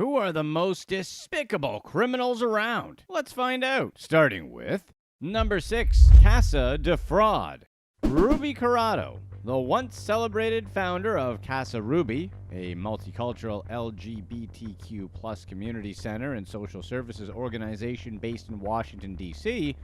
Who are the most despicable criminals around? Let's find out. Starting with number 6, Casa de Fraud. Ruby Corado, the once celebrated founder of Casa Ruby, a multicultural LGBTQ plus community center and social services organization based in Washington, D.C.,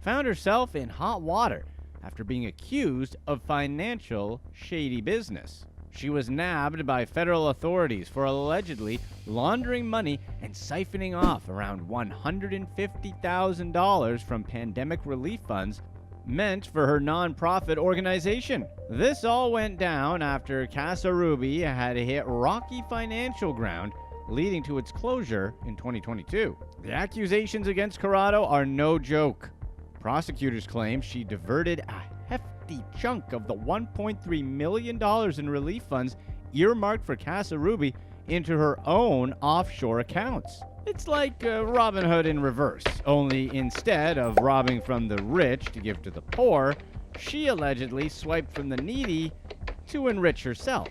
found herself in hot water after being accused of financial shady business. She was nabbed by federal authorities for allegedly laundering money and siphoning off around $150,000 from pandemic relief funds meant for her nonprofit organization. This all went down after Casa Ruby had hit rocky financial ground, leading to its closure in 2022. The accusations against Corado are no joke. Prosecutors claim she diverted a hefty chunk of the $1.3 million in relief funds earmarked for Casa Ruby into her own offshore accounts. It's like Robin Hood in reverse, only instead of robbing from the rich to give to the poor, she allegedly swiped from the needy to enrich herself.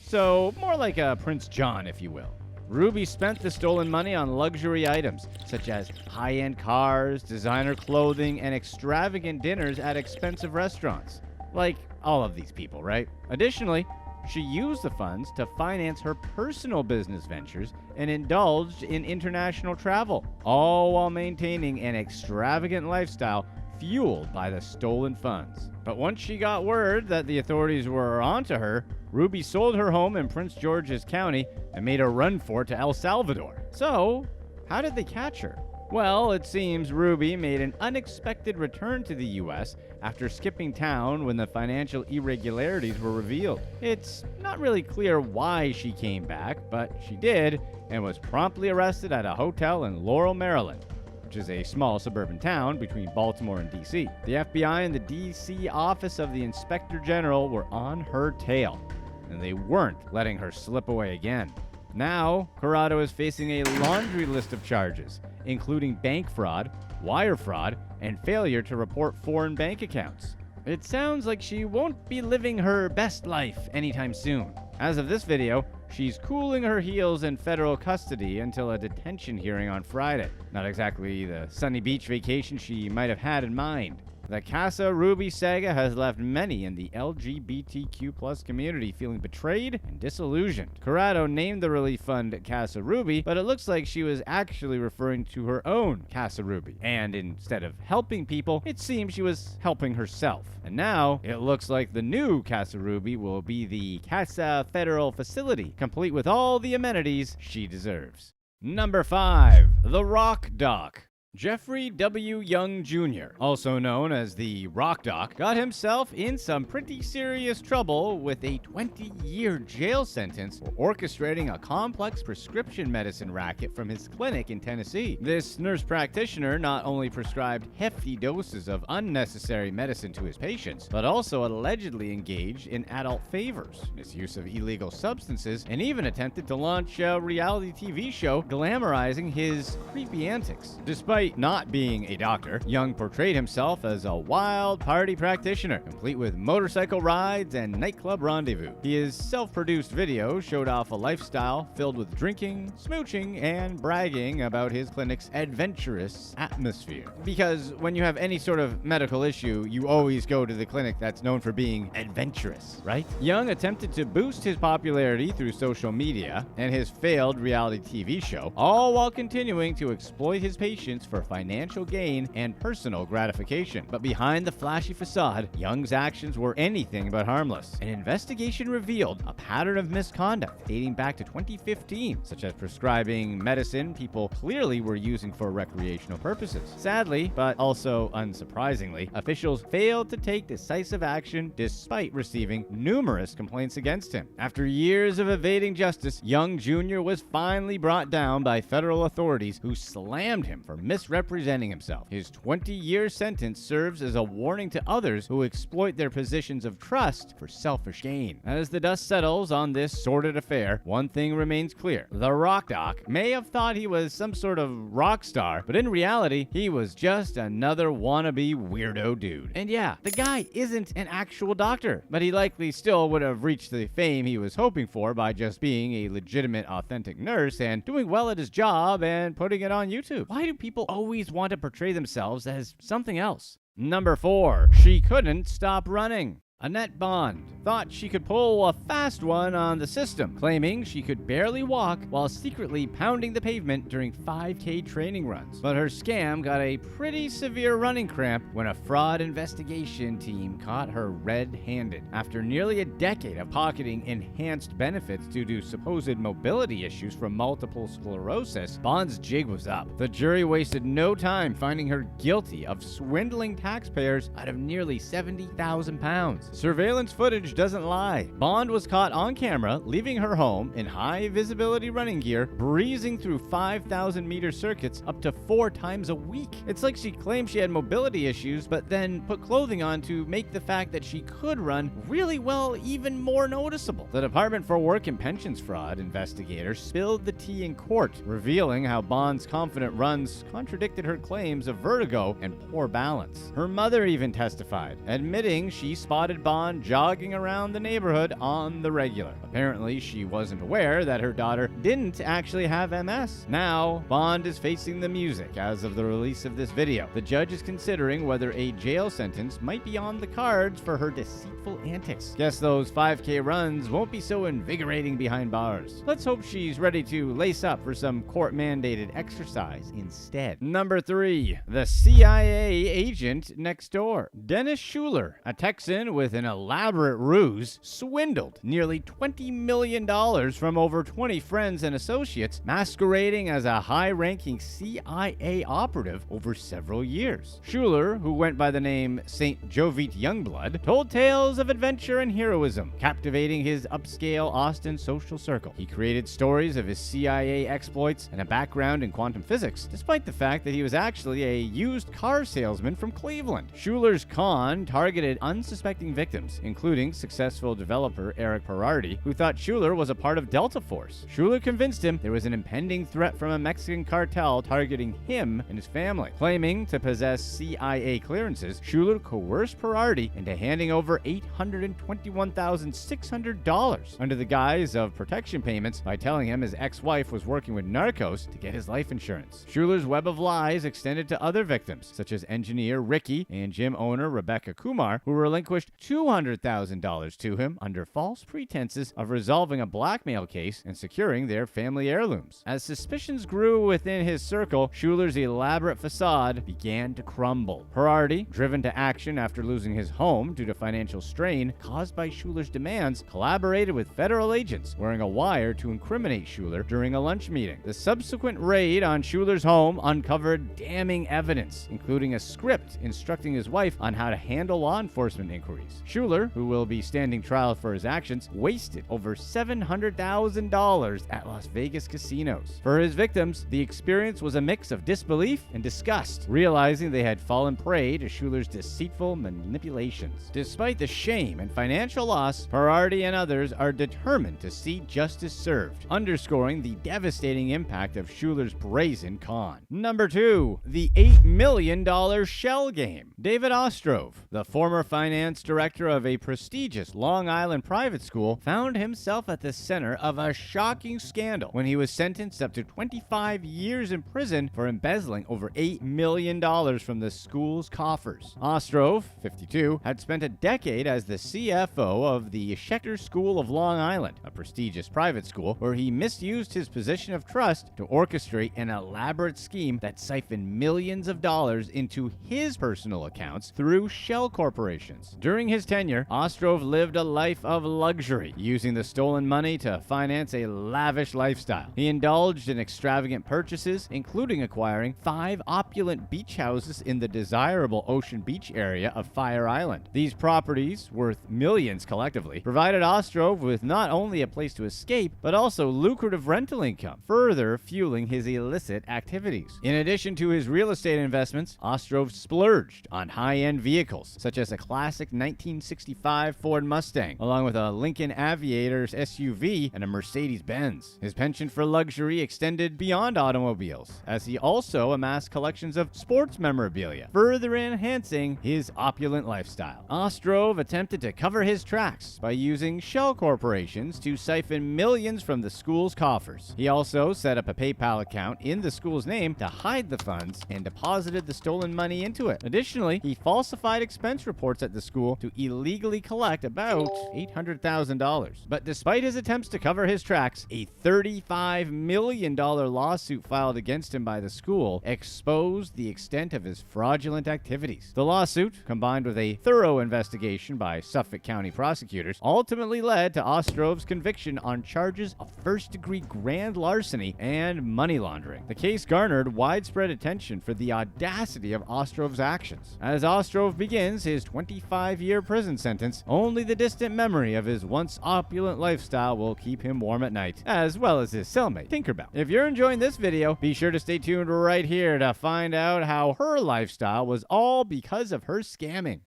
So more like a Prince John, if you will. Ruby spent the stolen money on luxury items, such as high-end cars, designer clothing, and extravagant dinners at expensive restaurants. Like all of these people, right? Additionally, she used the funds to finance her personal business ventures and indulged in international travel, all while maintaining an extravagant lifestyle fueled by the stolen funds. But once she got word that the authorities were onto her, Ruby sold her home in Prince George's County and made a run for it to El Salvador. So, how did they catch her? Well, it seems Ruby made an unexpected return to the U.S. after skipping town when the financial irregularities were revealed. It's not really clear why she came back, but she did and was promptly arrested at a hotel in Laurel, Maryland, which is a small suburban town between Baltimore and D.C. The FBI and the D.C. Office of the Inspector General were on her tail, and they weren't letting her slip away again. Now, Corado is facing a laundry list of charges, including bank fraud, wire fraud, and failure to report foreign bank accounts. It sounds like she won't be living her best life anytime soon. As of this video, she's cooling her heels in federal custody until a detention hearing on Friday. Not exactly the sunny beach vacation she might have had in mind. The Casa Ruby saga has left many in the LGBTQ+ community feeling betrayed and disillusioned. Corado named the relief fund Casa Ruby, but it looks like she was actually referring to her own Casa Ruby. And instead of helping people, it seems she was helping herself. And now, it looks like the new Casa Ruby will be the Casa Federal Facility, complete with all the amenities she deserves. Number 5. The Rock Doc. Jeffrey W. Young Jr., also known as the Rock Doc, got himself in some pretty serious trouble with a 20-year jail sentence for orchestrating a complex prescription medicine racket from his clinic in Tennessee. This nurse practitioner not only prescribed hefty doses of unnecessary medicine to his patients, but also allegedly engaged in adult favors, misuse of illegal substances, and even attempted to launch a reality TV show glamorizing his creepy antics. Despite not being a doctor, Young portrayed himself as a wild party practitioner, complete with motorcycle rides and nightclub rendezvous. His self-produced video showed off a lifestyle filled with drinking, smooching, and bragging about his clinic's adventurous atmosphere. Because when you have any sort of medical issue, you always go to the clinic that's known for being adventurous, right? Young attempted to boost his popularity through social media and his failed reality TV show, all while continuing to exploit his patients for financial gain and personal gratification. But behind the flashy facade, Young's actions were anything but harmless. An investigation revealed a pattern of misconduct dating back to 2015, such as prescribing medicine people clearly were using for recreational purposes. Sadly, but also unsurprisingly, officials failed to take decisive action despite receiving numerous complaints against him. After years of evading justice, Young Jr. was finally brought down by federal authorities who slammed him for misrepresenting himself. His 20-year sentence serves as a warning to others who exploit their positions of trust for selfish gain. As the dust settles on this sordid affair, one thing remains clear. The rock doc may have thought he was some sort of rock star, but in reality, he was just another wannabe weirdo dude. And yeah, the guy isn't an actual doctor, but he likely still would have reached the fame he was hoping for by just being a legitimate, authentic nurse and doing well at his job and putting it on YouTube. Why do people always want to portray themselves as something else? Number 4, she couldn't stop running. Annette Bond thought she could pull a fast one on the system, claiming she could barely walk while secretly pounding the pavement during 5K training runs. But her scam got a pretty severe running cramp when a fraud investigation team caught her red-handed. After nearly a decade of pocketing enhanced benefits due to supposed mobility issues from multiple sclerosis, Bond's jig was up. The jury wasted no time finding her guilty of swindling taxpayers out of nearly £70,000. Surveillance footage doesn't lie. Bond was caught on camera leaving her home in high visibility running gear, breezing through 5,000-meter circuits up to 4 times a week. It's like she claimed she had mobility issues, but then put clothing on to make the fact that she could run really well even more noticeable. The Department for Work and Pensions Fraud investigators spilled the tea in court, revealing how Bond's confident runs contradicted her claims of vertigo and poor balance. Her mother even testified, admitting she spotted Bond jogging around the neighborhood on the regular. Apparently, she wasn't aware that her daughter didn't actually have MS. Now, Bond is facing the music as of the release of this video. The judge is considering whether a jail sentence might be on the cards for her deceitful antics. Guess those 5K runs won't be so invigorating behind bars. Let's hope she's ready to lace up for some court-mandated exercise instead. Number 3, the CIA agent next door. Dennis Schuler, a Texan with an elaborate ruse, swindled nearly $20 million from over 20 friends and associates, masquerading as a high-ranking CIA operative over several years. Schuler, who went by the name St. Jovite Youngblood, told tales of adventure and heroism, captivating his upscale Austin social circle. He created stories of his CIA exploits and a background in quantum physics, despite the fact that he was actually a used car salesman from Cleveland. Schuler's con targeted unsuspecting victims, including successful developer Eric Perardi, who thought Schuler was a part of Delta Force. Schuler convinced him there was an impending threat from a Mexican cartel targeting him and his family. Claiming to possess CIA clearances, Schuler coerced Perardi into handing over $821,600 under the guise of protection payments by telling him his ex-wife was working with narcos to get his life insurance. Schuler's web of lies extended to other victims, such as engineer Ricky and gym owner Rebecca Kumar, who relinquished $200,000 to him under false pretenses of resolving a blackmail case and securing their family heirlooms. As suspicions grew within his circle, Schuler's elaborate facade began to crumble. Perardi, driven to action after losing his home due to financial strain caused by Schuler's demands, collaborated with federal agents wearing a wire to incriminate Schuler during a lunch meeting. The subsequent raid on Schuler's home uncovered damning evidence, including a script instructing his wife on how to handle law enforcement inquiries. Schuler, who will be standing trial for his actions, wasted over $700,000 at Las Vegas casinos. For his victims, the experience was a mix of disbelief and disgust, realizing they had fallen prey to Schuler's deceitful manipulations. Despite the shame and financial loss, Perardi and others are determined to see justice served, underscoring the devastating impact of Schuler's brazen con. Number 2, the $8 million shell game. David Ostrov, the former finance director of a prestigious Long Island private school, found himself at the center of a shocking scandal when he was sentenced up to 25 years in prison for embezzling over $8 million from the school's coffers. Ostrov, 52, had spent a decade as the CFO of the Schechter School of Long Island, a prestigious private school, where he misused his position of trust to orchestrate an elaborate scheme that siphoned millions of dollars into his personal accounts through shell corporations. During his tenure, Ostrov lived a life of luxury, using the stolen money to finance a lavish lifestyle. He indulged in extravagant purchases, including acquiring 5 opulent beach houses in the desirable Ocean Beach area of Fire Island. These properties, worth millions collectively, provided Ostrov with not only a place to escape, but also lucrative rental income, further fueling his illicit activities. In addition to his real estate investments, Ostrov splurged on high-end vehicles, such as a classic 1965 Ford Mustang, along with a Lincoln Aviator's SUV and a Mercedes-Benz. His penchant for luxury extended beyond automobiles, as he also amassed collections of sports memorabilia, further enhancing his opulent lifestyle. Ostrov attempted to cover his tracks by using shell corporations to siphon millions from the school's coffers. He also set up a PayPal account in the school's name to hide the funds and deposited the stolen money into it. Additionally, he falsified expense reports at the school to illegally collect about $800,000. But despite his attempts to cover his tracks, a $35 million lawsuit filed against him by the school exposed the extent of his fraudulent activities. The lawsuit, combined with a thorough investigation by Suffolk County prosecutors, ultimately led to Ostrov's conviction on charges of first-degree grand larceny and money laundering. The case garnered widespread attention for the audacity of Ostrov's actions. As Ostrov begins his 25-year prison sentence, only the distant memory of his once opulent lifestyle will keep him warm at night, as well as his cellmate, Tinkerbell. If you're enjoying this video, be sure to stay tuned right here to find out how her lifestyle was all because of her scamming.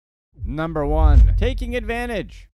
Number 1. Taking advantage.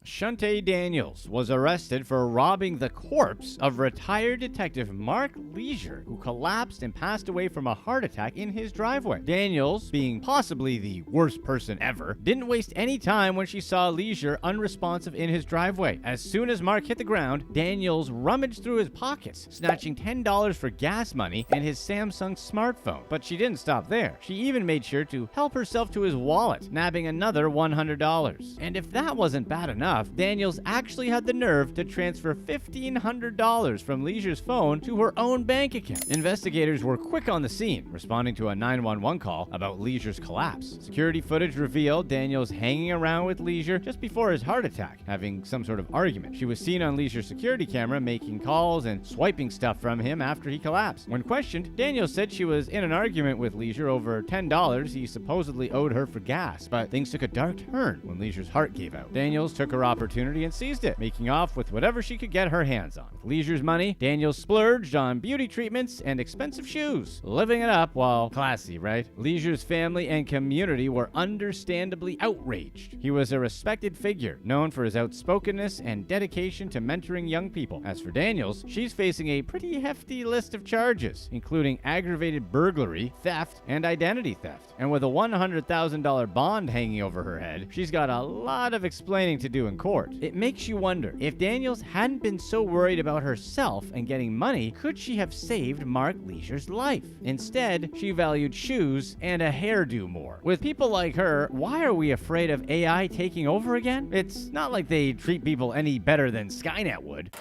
Shante Daniels was arrested for robbing the corpse of retired detective Mark Leisure, who collapsed and passed away from a heart attack in his driveway. Daniels, being possibly the worst person ever, didn't waste any time when she saw Leisure unresponsive in his driveway. As soon as Mark hit the ground, Daniels rummaged through his pockets, snatching $10 for gas money and his Samsung smartphone. But she didn't stop there. She even made sure to help herself to his wallet, nabbing another $100. And if that wasn't bad enough, Daniels actually had the nerve to transfer $1,500 from Leisure's phone to her own bank account. Investigators were quick on the scene, responding to a 911 call about Leisure's collapse. Security footage revealed Daniels hanging around with Leisure just before his heart attack, having some sort of argument. She was seen on Leisure's security camera making calls and swiping stuff from him after he collapsed. When questioned, Daniels said she was in an argument with Leisure over $10 he supposedly owed her for gas, but things took a dark turn when Leisure's heart gave out. Daniels took her opportunity and seized it, making off with whatever she could get her hands on. With Leisure's money, Daniels splurged on beauty treatments and expensive shoes, living it up while classy, right? Leisure's family and community were understandably outraged. He was a respected figure, known for his outspokenness and dedication to mentoring young people. As for Daniels, she's facing a pretty hefty list of charges, including aggravated burglary, theft, and identity theft. And with a $100,000 bond hanging over her head, she's got a lot of explaining to do in court. It makes you wonder, if Daniels hadn't been so worried about herself and getting money, could she have saved Mark Leisure's life? Instead, she valued shoes and a hairdo more. With people like her, why are we afraid of AI taking over again? It's not like they treat people any better than Skynet would.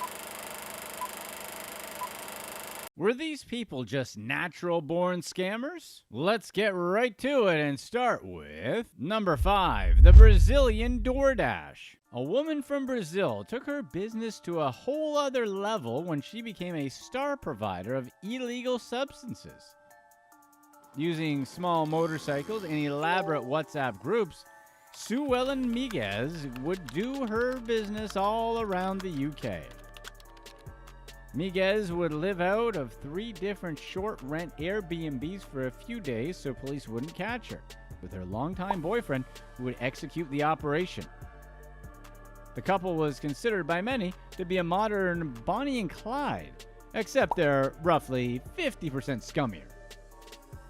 Were these people just natural-born scammers? Let's get right to it and start with number 5, the Brazilian DoorDash. A woman from Brazil took her business to a whole other level when she became a star provider of illegal substances. Using small motorcycles and elaborate WhatsApp groups, Sue Ellen Miguez would do her business all around the UK. Miguez would live out of 3 different short-rent Airbnbs for a few days so police wouldn't catch her, with her longtime boyfriend who would execute the operation. The couple was considered by many to be a modern Bonnie and Clyde, except they're roughly 50% scummier.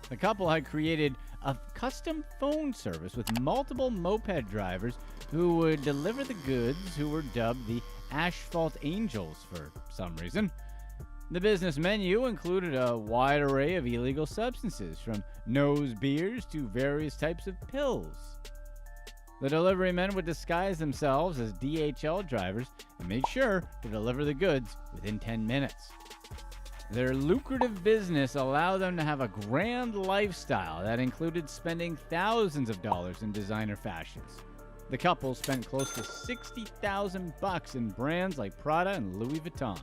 The couple had created a custom phone service with multiple moped drivers who would deliver the goods, who were dubbed the Asphalt Angels for some reason. The business menu included a wide array of illegal substances, from nose beers to various types of pills. The delivery men would disguise themselves as DHL drivers and make sure to deliver the goods within 10 minutes. Their lucrative business allowed them to have a grand lifestyle that included spending thousands of dollars in designer fashions. The couple spent close to $60,000 in brands like Prada and Louis Vuitton.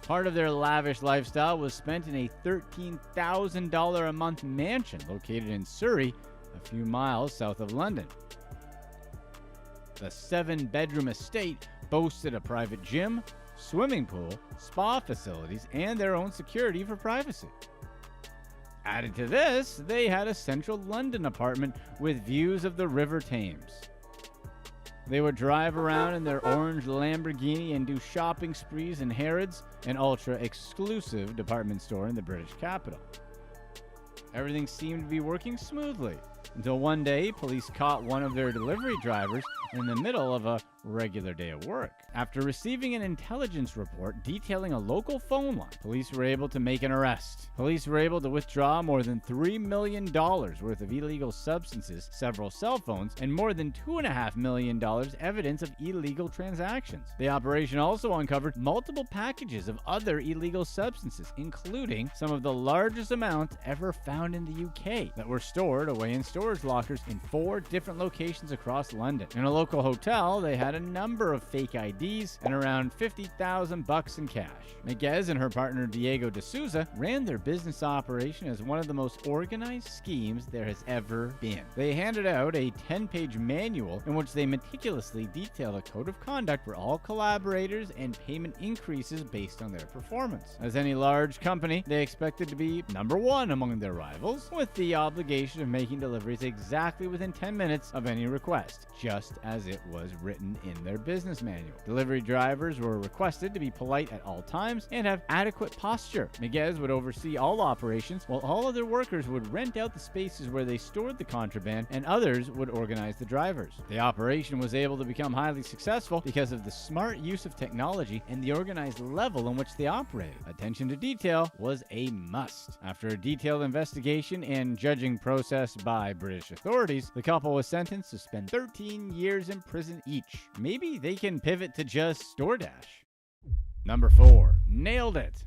Part of their lavish lifestyle was spent in a $13,000 a month mansion located in Surrey, a few miles south of London. The 7-bedroom estate boasted a private gym, swimming pool, spa facilities, and their own security for privacy. Added to this, they had a central London apartment with views of the River Thames. They would drive around in their orange Lamborghini and do shopping sprees in Harrods, an ultra-exclusive department store in the British capital. Everything seemed to be working smoothly, until one day police caught one of their delivery drivers in the middle of a regular day of work. After receiving an intelligence report detailing a local phone line, police were able to make an arrest. Police were able to withdraw more than $3 million worth of illegal substances, several cell phones, and more than $2.5 million evidence of illegal transactions. The operation also uncovered multiple packages of other illegal substances, including some of the largest amounts ever found in the UK that were stored away in storage lockers in 4 different locations across London. In a local hotel, they had a number of fake IDs and around $50,000 in cash. Miguez and her partner Diego de Souza ran their business operation as one of the most organized schemes there has ever been. They handed out a 10-page manual in which they meticulously detailed a code of conduct for all collaborators and payment increases based on their performance. As any large company, they expected to be number 1 among their rivals, with the obligation of making deliveries exactly within 10 minutes of any request, just as it was written in their business manual. Delivery drivers were requested to be polite at all times and have adequate posture. Miguez would oversee all operations, while all other workers would rent out the spaces where they stored the contraband, and others would organize the drivers. The operation was able to become highly successful because of the smart use of technology and the organized level in which they operated. Attention to detail was a must. After a detailed investigation and judging process by British authorities, the couple was sentenced to spend 13 years in prison each. Maybe they can pivot to just DoorDash. Number 4. Nailed it.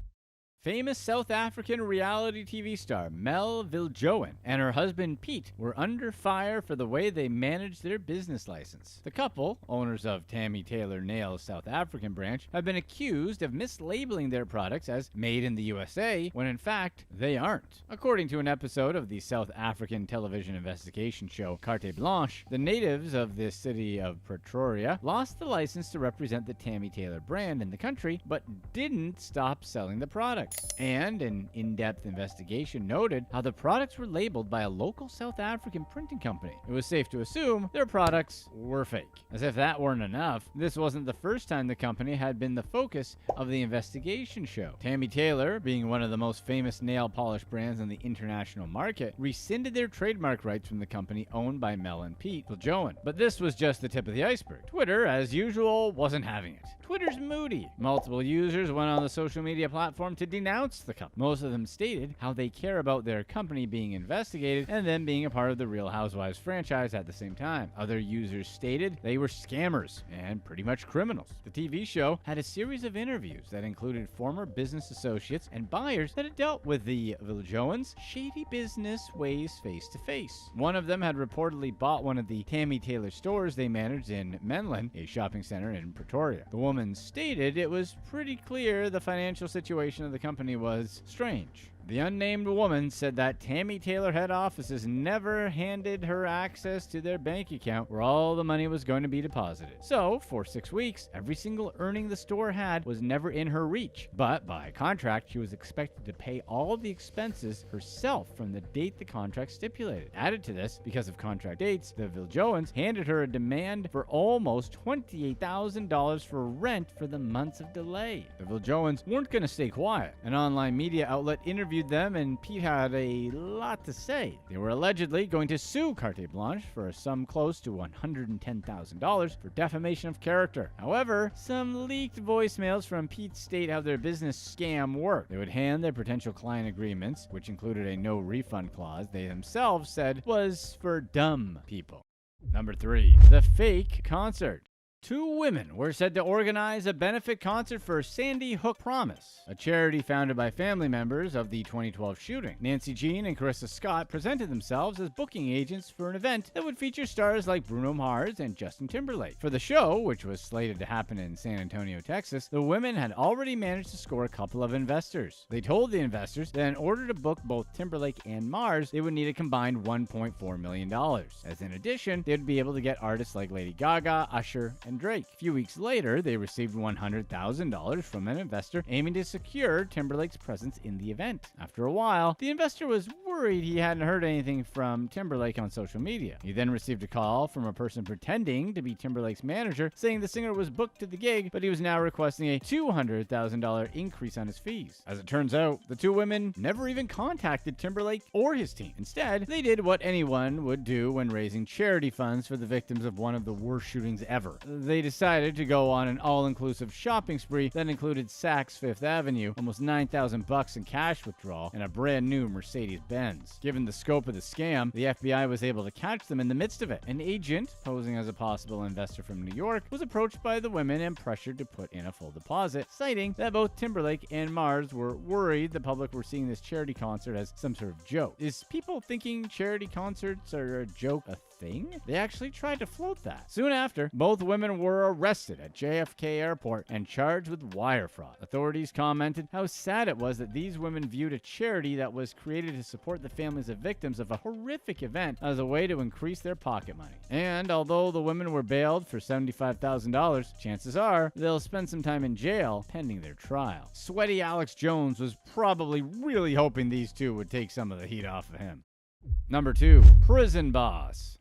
Famous South African reality TV star Mel Viljoen and her husband Pete were under fire for the way they managed their business license. The couple, owners of Tammy Taylor Nails' South African branch, have been accused of mislabeling their products as made in the USA when in fact they aren't. According to an episode of the South African television investigation show Carte Blanche, the natives of the city of Pretoria lost the license to represent the Tammy Taylor brand in the country, but didn't stop selling the product. And an in-depth investigation noted how the products were labeled by a local South African printing company. It was safe to assume their products were fake. As if that weren't enough, this wasn't the first time the company had been the focus of the investigation show. Tammy Taylor, being one of the most famous nail polish brands on the international market, rescinded their trademark rights from the company owned by Mel and Pete Viljoen. But this was just the tip of the iceberg. Twitter, as usual, wasn't having it. Twitter's moody. Multiple users went on the social media platform to denounce the company. Most of them stated how they care about their company being investigated and them being a part of the Real Housewives franchise at the same time. Other users stated they were scammers and pretty much criminals. The TV show had a series of interviews that included former business associates and buyers that had dealt with the Viljoens' shady business ways face to face. One of them had reportedly bought one of the Tammy Taylor stores they managed in Menlyn, a shopping center in Pretoria. The woman stated it was pretty clear the financial situation of the company was strange. The unnamed woman said that Tammy Taylor head offices never handed her access to their bank account where all the money was going to be deposited. So, for 6 weeks, every single earning the store had was never in her reach. But by contract, she was expected to pay all the expenses herself from the date the contract stipulated. Added to this, because of contract dates, the Viljoens handed her a demand for almost $28,000 for rent for the months of delay. The Viljoens weren't going to stay quiet. An online media outlet interviewed them, and Pete had a lot to say. They were allegedly going to sue Carte Blanche for a sum close to $110,000 for defamation of character. However, some leaked voicemails from Pete state how their business scam worked. They would hand their potential client agreements, which included a no refund clause they themselves said was for dumb people. Number 3. The fake concert. Two women were said to organize a benefit concert for Sandy Hook Promise, a charity founded by family members of the 2012 shooting. Nancy Jean and Carissa Scott presented themselves as booking agents for an event that would feature stars like Bruno Mars and Justin Timberlake. For the show, which was slated to happen in San Antonio, Texas, the women had already managed to score a couple of investors. They told the investors that in order to book both Timberlake and Mars, they would need a combined $1.4 million. As in addition, they'd be able to get artists like Lady Gaga, Usher, and Drake. A few weeks later, they received $100,000 from an investor aiming to secure Timberlake's presence in the event. After a while, the investor was worried he hadn't heard anything from Timberlake on social media. He then received a call from a person pretending to be Timberlake's manager, saying the singer was booked to the gig, but he was now requesting a $200,000 increase on his fees. As it turns out, the two women never even contacted Timberlake or his team. Instead, they did what anyone would do when raising charity funds for the victims of one of the worst shootings ever. They decided to go on an all-inclusive shopping spree that included Saks Fifth Avenue, almost $9,000 in cash withdrawal, and a brand new Mercedes-Benz. Given the scope of the scam, the FBI was able to catch them in the midst of it. An agent, posing as a possible investor from New York, was approached by the women and pressured to put in a full deposit, citing that both Timberlake and Mars were worried the public were seeing this charity concert as some sort of joke. Is people thinking charity concerts are a joke a thing? They actually tried to float that. Soon after, both women were arrested at JFK Airport and charged with wire fraud. Authorities commented how sad it was that these women viewed a charity that was created to support the families of victims of a horrific event as a way to increase their pocket money. And although the women were bailed for $75,000, chances are they'll spend some time in jail pending their trial. Sweaty Alex Jones was probably really hoping these two would take some of the heat off of him. Number 2. Prison Boss.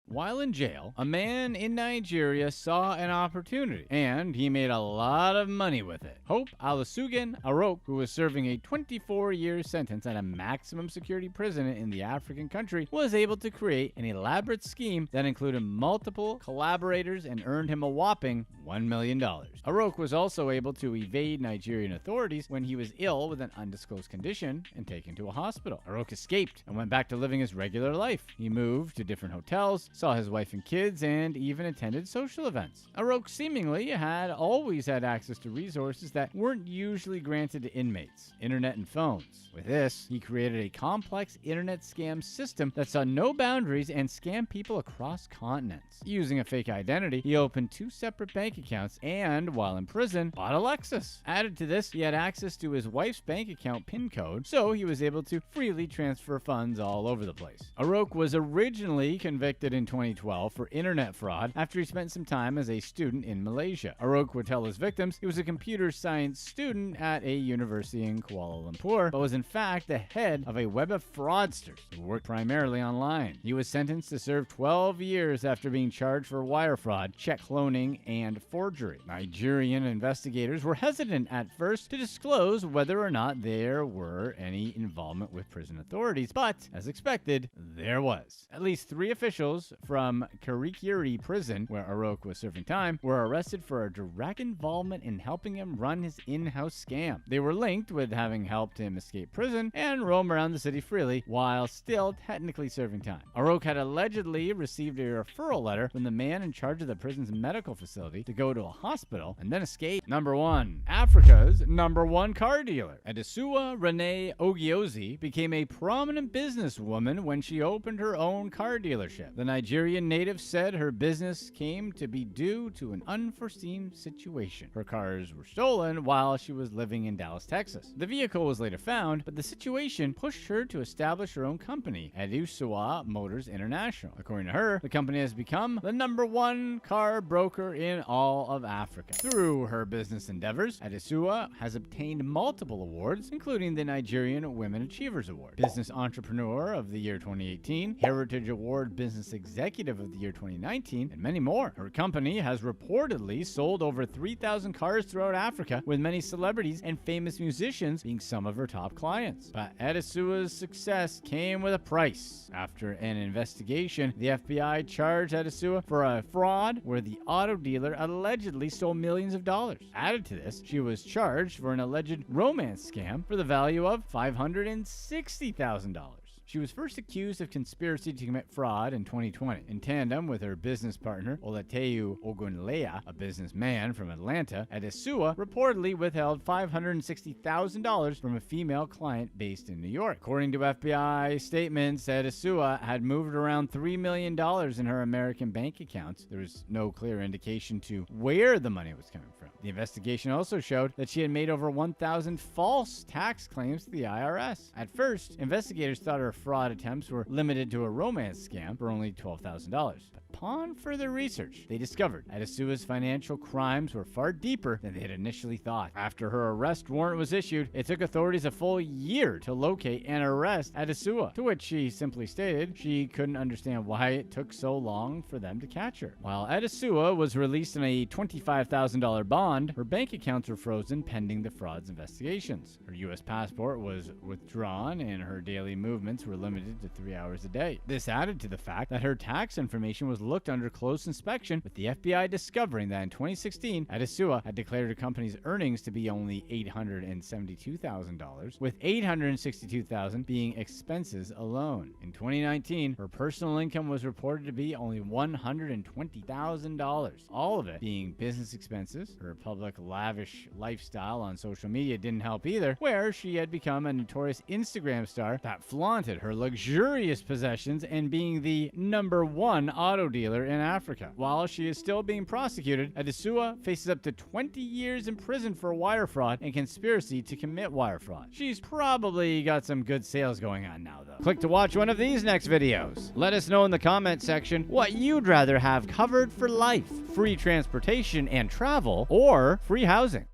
While in jail, a man in Nigeria saw an opportunity, and he made a lot of money with it. Hope Olusegun Arok, who was serving a 24-year sentence at a maximum security prison in the African country, was able to create an elaborate scheme that included multiple collaborators and earned him a whopping $1 million. Arok was also able to evade Nigerian authorities when he was ill with an undisclosed condition and taken to a hospital. Arok escaped and went back to living his regular life. He moved to different hotels, saw his wife and kids, and even attended social events. Arok seemingly had always had access to resources that weren't usually granted to inmates: internet and phones. With this, he created a complex internet scam system that saw no boundaries and scammed people across continents. Using a fake identity, he opened 2 separate bank accounts and, while in prison, bought a Lexus. Added to this, he had access to his wife's bank account PIN code, so he was able to freely transfer funds all over the place. Arok was originally convicted in 2012 for internet fraud after he spent some time as a student in Malaysia. Arok would tell his victims he was a computer science student at a university in Kuala Lumpur, but was in fact the head of a web of fraudsters who worked primarily online. He was sentenced to serve 12 years after being charged for wire fraud, check cloning, and forgery. Nigerian investigators were hesitant at first to disclose whether or not there were any involvement with prison authorities, but as expected, there was. At least 3 officials from Kirikiri prison, where Arok was serving time, were arrested for a direct involvement in helping him run his in-house scam. They were linked with having helped him escape prison and roam around the city freely while still technically serving time. Arok had allegedly received a referral letter from the man in charge of the prison's medical facility to go to a hospital and then escape. Number 1. Africa's #1 car dealer. Adesua Renee Ogiozi became a prominent businesswoman when she opened her own car dealership. The Nigerian native said her business came to be due to an unforeseen situation. Her cars were stolen while she was living in Dallas, Texas. The vehicle was later found, but the situation pushed her to establish her own company, Adesua Motors International. According to her, the company has become the #1 car broker in all of Africa. Through her business endeavors, Adesua has obtained multiple awards, including the Nigerian Women Achievers Award, Business Entrepreneur of the Year 2018, Heritage Award Business Executive of the Year 2019, and many more. Her company has reportedly sold over 3,000 cars throughout Africa, with many celebrities and famous musicians being some of her top clients. But Adesua's success came with a price. After an investigation, the FBI charged Adesua for a fraud where the auto dealer allegedly stole millions of dollars. Added to this, she was charged for an alleged romance scam for the value of $560,000. She was first accused of conspiracy to commit fraud in 2020. In tandem with her business partner, Olateu Ogunleya, a businessman from Atlanta, Adesua reportedly withheld $560,000 from a female client based in New York. According to FBI statements, Adesua had moved around $3 million in her American bank accounts. There was no clear indication to where the money was coming from. The investigation also showed that she had made over 1,000 false tax claims to the IRS. At first, investigators thought her fraud attempts were limited to a romance scam for only $12,000. Upon further research, they discovered Adesua's financial crimes were far deeper than they had initially thought. After her arrest warrant was issued, it took authorities a full year to locate and arrest Adesua, to which she simply stated she couldn't understand why it took so long for them to catch her. While Adesua was released on a $25,000 bond, her bank accounts were frozen pending the fraud's investigations. Her U.S. passport was withdrawn and her daily movements were limited to 3 hours a day. This added to the fact that her tax information was looked under close inspection, with the FBI discovering that in 2016, Adesua had declared her company's earnings to be only $872,000, with $862,000 being expenses alone. In 2019, her personal income was reported to be only $120,000, all of it being business expenses. Her public lavish lifestyle on social media didn't help either, where she had become a notorious Instagram star that flaunted her luxurious possessions and being the #1 auto dealer in Africa. While she is still being prosecuted, Adesua faces up to 20 years in prison for wire fraud and conspiracy to commit wire fraud. She's probably got some good sales going on now, though. Click to watch one of these next videos. Let us know in the comment section what you'd rather have covered for life: free transportation and travel, or free housing.